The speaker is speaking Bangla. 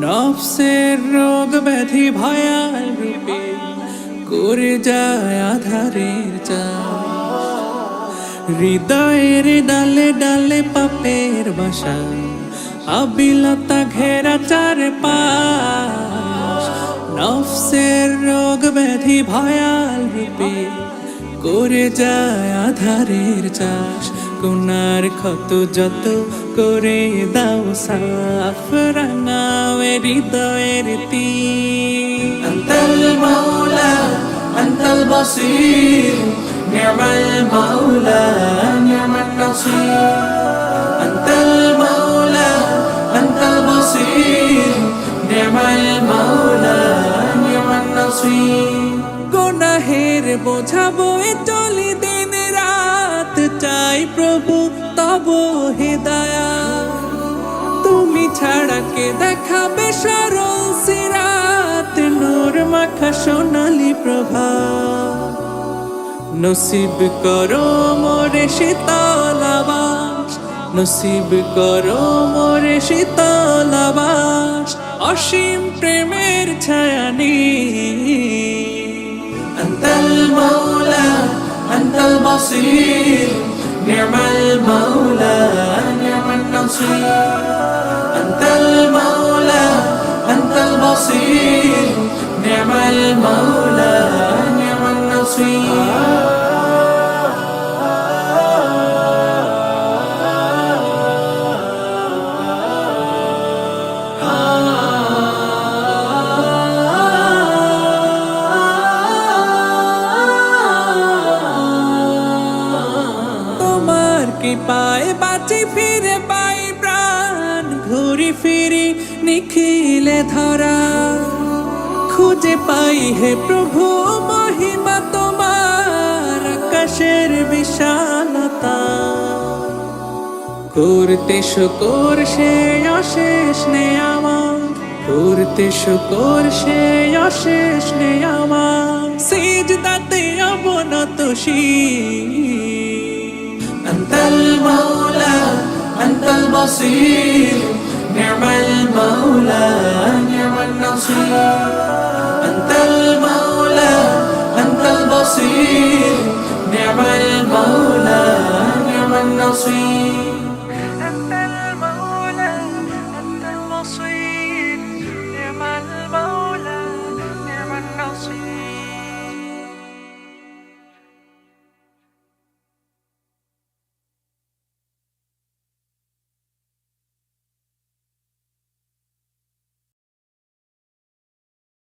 নফসের রোগ ব্যাধি ভয়াল রূপে করে যায় আধারের চাষ। হৃদয়ের ডালে ডালে পাপের বাসা, আবিলতা ঘেরা চারপাশ। নফসের রোগ ব্যাধি ভয়াল রূপে করে যায় আধারের চাষ। গুনার ক্ষত যত করে দাও সাফ, রাঙাওয়ে হৃদয়ের তীর। আনতাল মাওলা আনতাল বাসীর, নি'মাল মাওলা নি'মান নাসীর। আনতাল মাওলা আনতাল বাসীর, নি'মাল মাওলা নি'মান নাসীর। গুনাহের বোঝা বয়ে চলি দিন রাত, চাই প্রভু তব হিদায়াত। তুমি ছাড়া কে দেখাবে সরল সিরাত, নূর মাখা সোনালি প্রভাত। নসিব করো মোরে শীতল আবাস, নসিব করো মোরে শীতল আবাস, অসীম প্রেমের ছায়া নিয়ে। আনতাল মাওলা আনতাল বাসীর, নি'মাল মাওলা নি'মান নাসীর। আনতাল মাওলা আনতাল বাসীর, নি'মাল মাওলা নি'মান নাসীর। পায় বাঁচি ফিরে পাই প্রাণ, ঘুরি ফিরি নিখিলে ধরা। খুঁজে পাই হে প্রভু মহিমা তোমার, আকাশের বিশালতা। করতে শুকর সে অশেষ নেয়ামত, করতে শুকর সে অশেষ নেয়ামত। সিজদাতে অবনত শির। আনতাল মাওলা আনতাল বাসীর, নি'মাল মাওলা নি'মান নাসীর। আনতাল মাওলা আনতাল বাসীর, নি'মাল মাওলা নি'মান নাসীর।